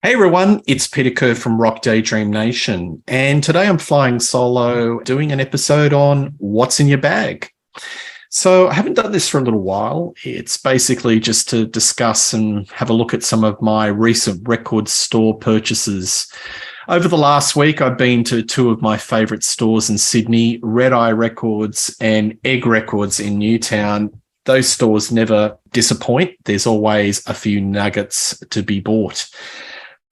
Hey everyone, it's Peter Kerr from Rock Daydream Nation, and today I'm flying solo doing an episode on what's in your bag. So I haven't done this for a little while. It's basically just to discuss and have a look at some of my recent record store purchases. Over the last week, I've been to two of my favourite stores in Sydney, Red Eye Records and Egg Records in Newtown. Those stores never disappoint. There's always a few nuggets to be bought.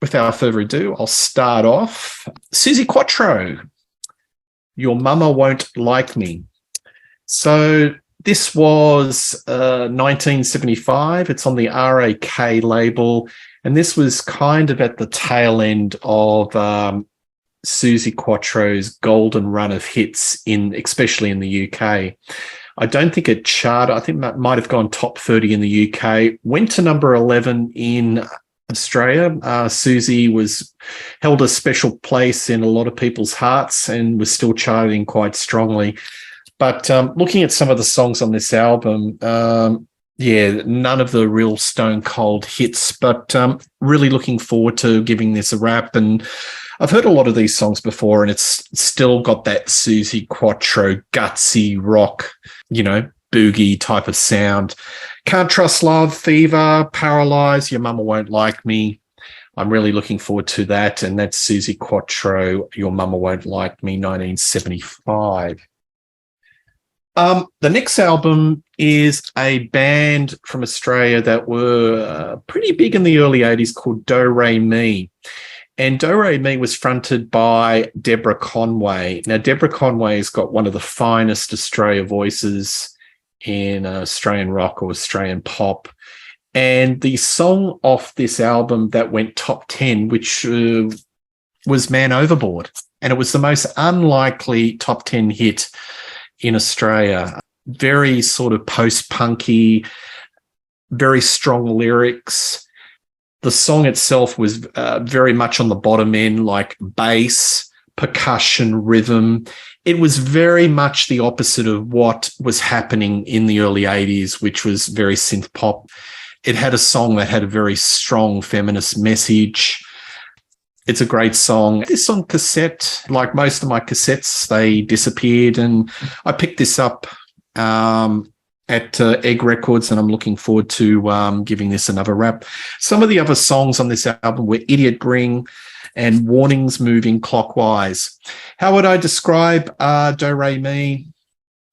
Without further ado, I'll start off. Susie Quattro, Your Mama Won't Like Me. So this was 1975. It's on the RAK label. And this was kind of at the tail end of Susie Quattro's golden run of hits, especially in the UK. I don't think it charted. I think that might have gone top 30 in the UK. Went to number 11 in Australia. Susie held a special place in a lot of people's hearts and was still charting quite strongly. But looking at some of the songs on this album, none of the real stone cold hits, but really looking forward to giving this a wrap. And I've heard a lot of these songs before, and it's still got that Susie Quattro gutsy rock, boogie type of sound. Can't Trust Love, Fever, Paralyze, Your Mama Won't Like Me. I'm really looking forward to that. And that's Susie Quattro, Your Mama Won't Like Me, 1975. The next album is a band from Australia that were pretty big in the early 80s called Doremi. And Doremi was fronted by Deborah Conway. Now, Deborah Conway's got one of the finest Australia voices in Australian rock or Australian pop. And the song off this album that went top 10, which was Man Overboard. And it was the most unlikely top 10 hit in Australia. Very sort of post-punky, very strong lyrics. The song itself was very much on the bottom end, like bass, percussion, rhythm. It was very much the opposite of what was happening in the early 80s, which was very synth pop. It had a song that had a very strong feminist message. It's a great song. This on cassette, like most of my cassettes, they disappeared, and I picked this up at Egg Records, and I'm looking forward to giving this another wrap. Some of the other songs on this album were Idiot Ring and Warnings Moving Clockwise. How would I describe Doremi?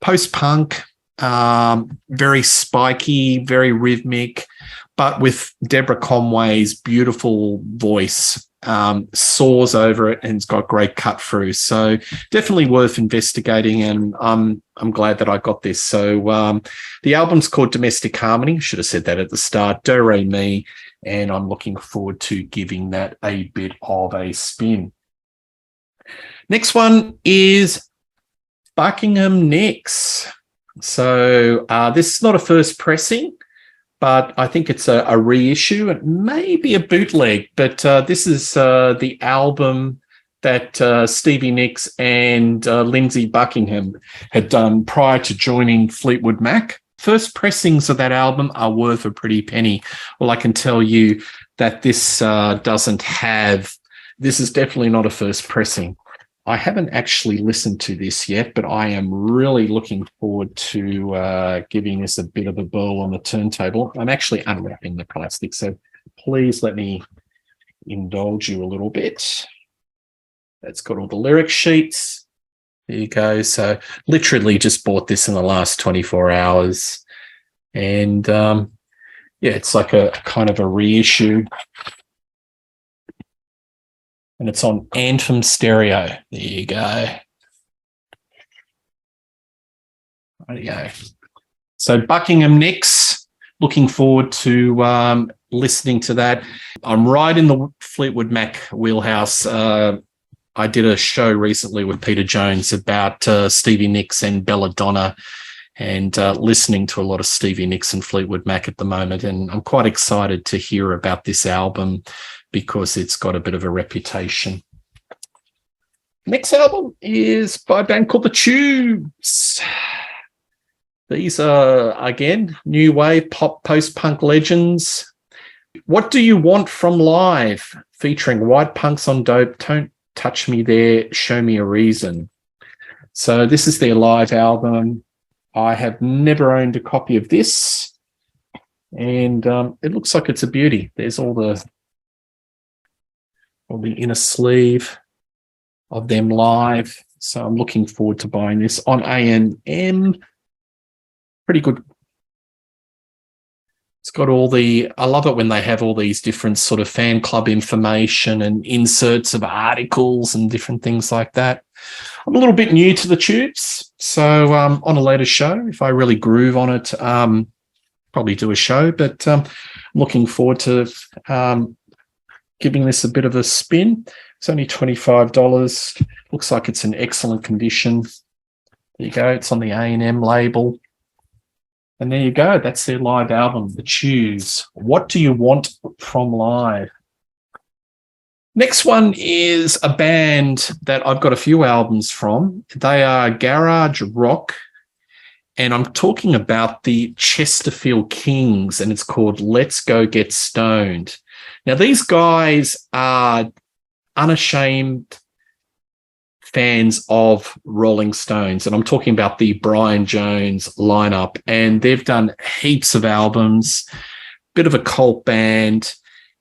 Post-punk, very spiky, very rhythmic, but with Deborah Conway's beautiful voice, soars over it, and it's got great cut through. So definitely worth investigating, and I'm glad that I got this. So the album's called Domestic Harmony. Should have said that at the start. Doremi, and I'm looking forward to giving that a bit of a spin. Next one is Buckingham Nicks. So this is not a first pressing, but I think it's a reissue. It may be a bootleg, but this is the album that Stevie Nicks and Lindsey Buckingham had done prior to joining Fleetwood Mac. First pressings of that album are worth a pretty penny. Well, I can tell you that this doesn't have, this is definitely not a first pressing. I haven't actually listened to this yet, but I am really looking forward to giving this a bit of a whirl on the turntable. I'm actually unwrapping the plastic, so please let me indulge you a little bit. It's got all the lyric sheets. There you go. So literally just bought this in the last 24 hours. And it's like a kind of a reissue. And it's on Anthem Stereo. There you go. Rightio. So Buckingham Nicks, looking forward to listening to that. I'm right in the Fleetwood Mac wheelhouse. I did a show recently with Peter Jones about Stevie Nicks and Belladonna, and listening to a lot of Stevie Nicks and Fleetwood Mac at the moment. And I'm quite excited to hear about this album because it's got a bit of a reputation. Next album is by a band called The Tubes. These are, again, new wave pop post-punk legends. What Do You Want From Live? Featuring White Punks on Dope, Don't Touch Me There, Show Me a Reason. So this is their live album. I have never owned a copy of this, and it looks like it's a beauty. There's all the inner sleeve of them live. So I'm looking forward to buying this on A&M. Pretty good. It's got all I love it when they have all these different sort of fan club information and inserts of articles and different things like that. I'm a little bit new to the tubes, so on a later show, if I really groove on it, probably do a show, but I'm looking forward to giving this a bit of a spin. It's only $25. Looks like it's in excellent condition. There you go. It's on the A&M label. And there you go. That's their live album, The Chews. What Do You Want From Live? Next one is a band that I've got a few albums from. They are garage rock, and I'm talking about the Chesterfield Kings, and it's called Let's Go Get Stoned. Now, these guys are unashamed fans of Rolling Stones, and I'm talking about the Brian Jones lineup, and they've done heaps of albums, bit of a cult band.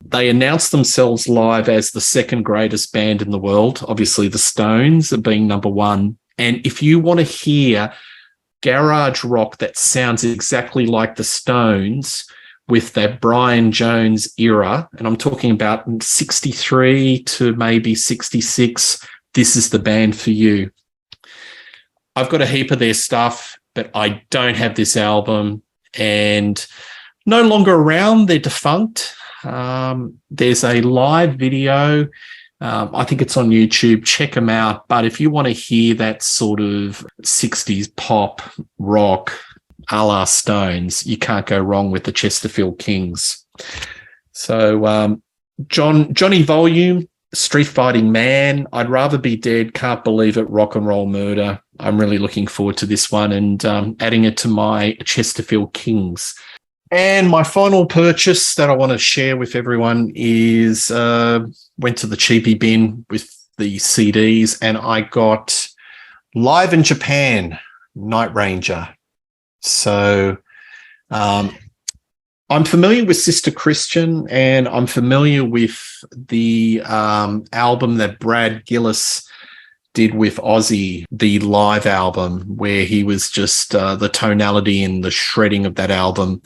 They announced themselves live as the second greatest band in the world, obviously the Stones being number one. And if you want to hear garage rock that sounds exactly like the Stones with that Brian Jones era, and I'm talking about 63 to maybe 66, this is the band for you. I've got a heap of their stuff, but I don't have this album, and no longer around. They're defunct. There's a live video. I think it's on YouTube. Check them out. But if you want to hear that sort of 60s pop rock a la Stones, you can't go wrong with the Chesterfield Kings. So Johnny Volume, Street Fighting Man, I'd Rather Be Dead, Can't Believe It, Rock and Roll Murder. I'm really looking forward to this one and adding it to my Chesterfield Kings. And my final purchase that I want to share with everyone is went to the cheapy bin with the CDs, and I got Live in Japan, Night Ranger. So I'm familiar with Sister Christian, and I'm familiar with the album that Brad Gillis did with Ozzy, the live album, where he was just the tonality and the shredding of that album.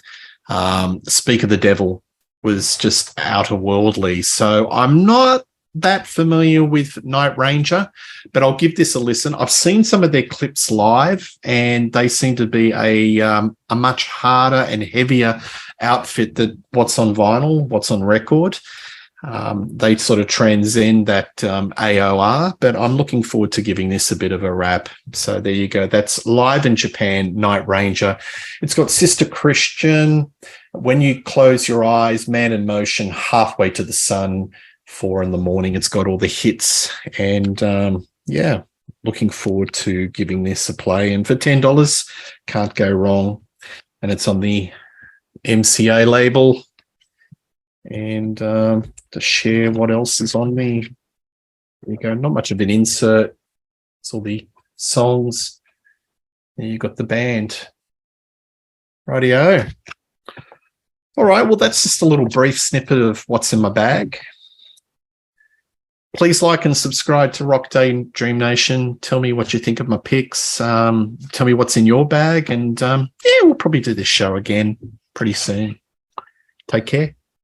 Speak of the Devil was just outer-worldly. So I'm not that familiar with Night Ranger, but I'll give this a listen. I've seen some of their clips live, and they seem to be a much harder and heavier outfit than what's on vinyl, what's on record. They sort of transcend that AOR, but I'm looking forward to giving this a bit of a wrap. So there you go. That's Live in Japan, Night Ranger. It's got Sister Christian, When You Close Your Eyes, Man in Motion, Halfway to the Sun, 4 in the Morning. It's got all the hits, and yeah, looking forward to giving this a play. And for $10, can't go wrong. And it's on the MCA label. And to share what else is on me. There you go. Not much of an insert. It's all the songs. And you got the band. Rightio. All right. Well, that's just a little brief snippet of what's in my bag. Please like and subscribe to Rock Daydream Nation. Tell me what you think of my picks. Tell me what's in your bag. And yeah, we'll probably do this show again pretty soon. Take care.